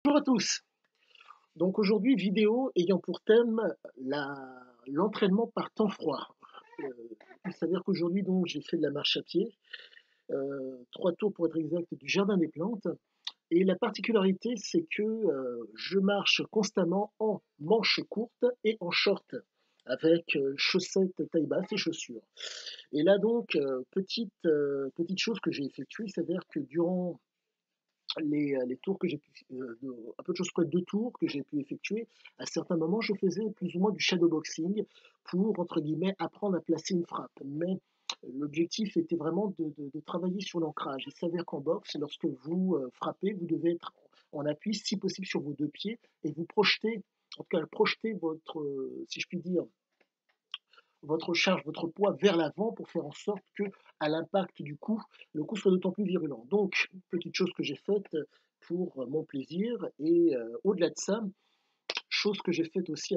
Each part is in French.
Bonjour à tous. Donc aujourd'hui, vidéo ayant pour thème l'entraînement par temps froid. Euh, il s'avère qu'aujourd'hui, donc, j'ai fait de la marche à pied, 3 tours pour être exact du jardin des plantes. Et la particularité, c'est que je marche constamment en manches courtes et en short, avec chaussettes taille basse et chaussures. Et là donc, petite chose que j'ai effectuée, il s'avère que durant les tours que j'ai pu, à peu de choses près 2 tours que j'ai pu effectuer, à certains moments, je faisais plus ou moins du shadowboxing pour, entre guillemets, apprendre à placer une frappe. Mais l'objectif était vraiment de travailler sur l'ancrage. Il s'avère qu'en boxe, lorsque vous frappez, vous devez être en appui, si possible, sur vos 2 pieds et vous projetez, en tout cas, projeter votre, si je puis dire, votre charge, votre poids vers l'avant pour faire en sorte que, à l'impact du coup, le coup soit d'autant plus virulent. Donc, petite chose que j'ai faite pour mon plaisir et au-delà de ça, chose que j'ai faite aussi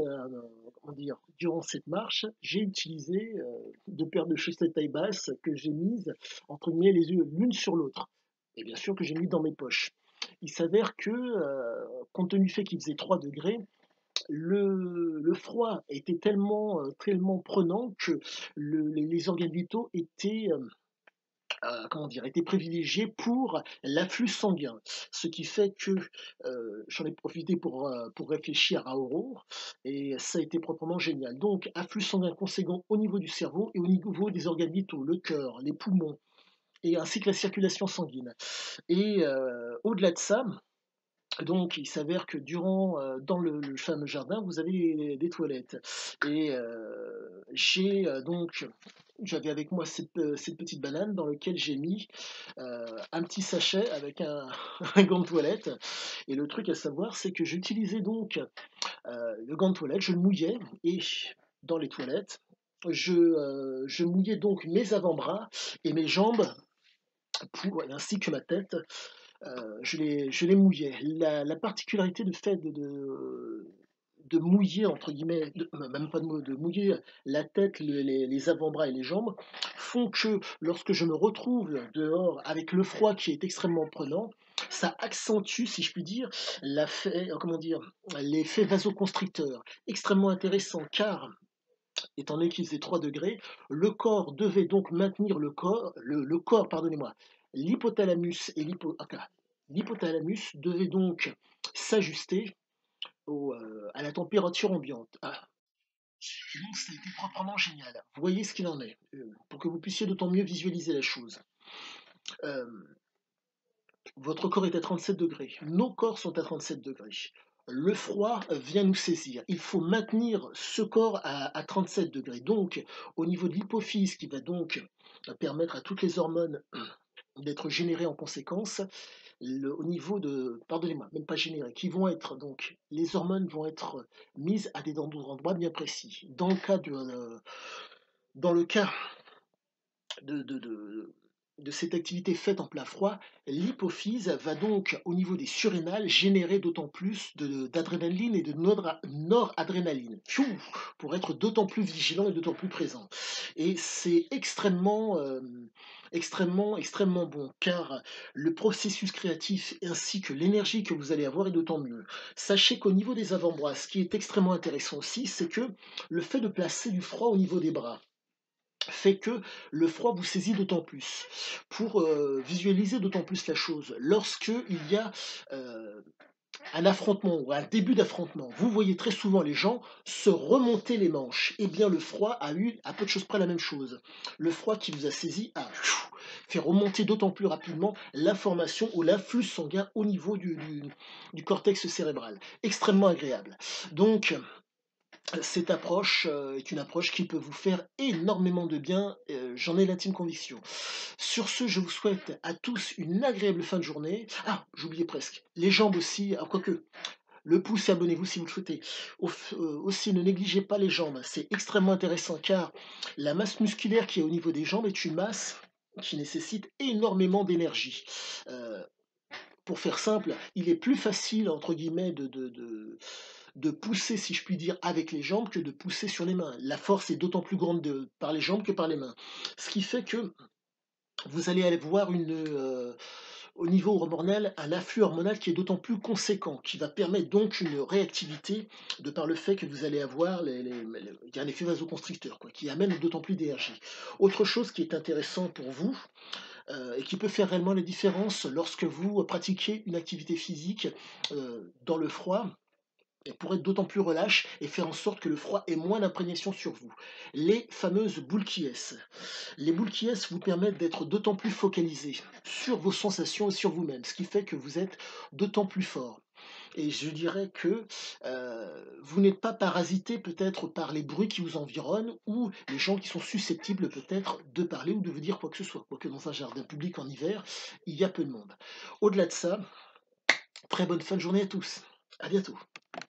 comment dire, durant cette marche, j'ai utilisé 2 paires de chaussettes taille basse que j'ai mises entre guillemets les yeux l'une sur l'autre. Et bien sûr que j'ai mis dans mes poches. Il s'avère que, compte tenu du fait qu'il faisait 3 degrés, le froid était tellement prenant que les organes vitaux étaient, comment dire, étaient privilégiés pour l'afflux sanguin. Ce qui fait que j'en ai profité pour réfléchir à Aurore, et ça a été proprement génial. Donc, afflux sanguin conséquent au niveau du cerveau et au niveau des organes vitaux, le cœur, les poumons, et ainsi que la circulation sanguine. Et au-delà de ça, donc, il s'avère que dans le fameux jardin, vous avez des toilettes. Et j'avais avec moi cette petite banane dans laquelle j'ai mis un petit sachet avec un gant de toilette. Et le truc à savoir, c'est que j'utilisais donc le gant de toilette, je le mouillais, et dans les toilettes, je mouillais donc mes avant-bras et mes jambes, ainsi que ma tête, je les mouillais. La particularité du fait de mouiller, entre guillemets, même pas de mouiller la tête, les avant-bras et les jambes, font que lorsque je me retrouve dehors avec le froid qui est extrêmement prenant, ça accentue, si je puis dire, comment dire, l'effet vasoconstricteur, extrêmement intéressant, car étant donné qu'il faisait 3 degrés, le corps devait donc maintenir le corps, pardonnez-moi, l'hypothalamus l'hypothalamus devait donc s'ajuster à la température ambiante. Et donc ça a été proprement génial. Vous voyez ce qu'il en est, pour que vous puissiez d'autant mieux visualiser la chose. Euh, Votre corps est à 37 degrés, nos corps sont à 37 degrés. Le froid vient nous saisir. Il faut maintenir ce corps à 37 degrés. Donc, au niveau de l'hypophyse, qui va donc permettre à toutes les hormones d'être générées en conséquence, au niveau de, pardonnez-moi, même pas générées, qui vont être donc, les hormones vont être mises à des endroits bien précis. Dans le cas de, de, de, de cette activité faite en plein froid, l'hypophyse va donc, au niveau des surrénales, générer d'autant plus d'adrénaline et de noradrénaline, pour être d'autant plus vigilant et d'autant plus présent. Et c'est extrêmement bon, car le processus créatif ainsi que l'énergie que vous allez avoir est d'autant mieux. Sachez qu'au niveau des avant-bras, ce qui est extrêmement intéressant aussi, c'est que le fait de placer du froid au niveau des bras fait que le froid vous saisit d'autant plus. Pour visualiser d'autant plus la chose, lorsque il y a un affrontement ou un début d'affrontement, vous voyez très souvent les gens se remonter les manches. Eh bien, le froid a eu à peu de choses près la même chose. Le froid qui vous a saisi a fait remonter d'autant plus rapidement l'information ou l'afflux sanguin au niveau du cortex cérébral. Extrêmement agréable. Donc, cette approche est une approche qui peut vous faire énormément de bien, j'en ai l'intime conviction. Sur ce, je vous souhaite à tous une agréable fin de journée. Ah, j'oubliais presque, les jambes aussi, quoique, le pouce et abonnez-vous si vous le souhaitez. Aussi, ne négligez pas les jambes, c'est extrêmement intéressant car la masse musculaire qui est au niveau des jambes est une masse qui nécessite énormément d'énergie. Euh, pour faire simple, il est plus facile, entre guillemets, de pousser, si je puis dire, avec les jambes que de pousser sur les mains. La force est d'autant plus grande par les jambes que par les mains. Ce qui fait que vous allez aller voir au niveau hormonal, un afflux hormonal qui est d'autant plus conséquent, qui va permettre donc une réactivité de par le fait que vous allez avoir il y a un effet vasoconstricteur, quoi, qui amène d'autant plus d'énergie. Autre chose qui est intéressant pour vous, et qui peut faire réellement la différence lorsque vous pratiquez une activité physique dans le froid, et pour être d'autant plus relâche et faire en sorte que le froid ait moins d'imprégnation sur vous. Les fameuses boules qui ess. Les boules qui ess vous permettent d'être d'autant plus focalisé sur vos sensations et sur vous-même, ce qui fait que vous êtes d'autant plus fort. Et je dirais que vous n'êtes pas parasité peut-être par les bruits qui vous environnent ou les gens qui sont susceptibles peut-être de parler ou de vous dire quoi que ce soit. Quoique dans un jardin public en hiver, il y a peu de monde. Au-delà de ça, très bonne fin de journée à tous. À bientôt.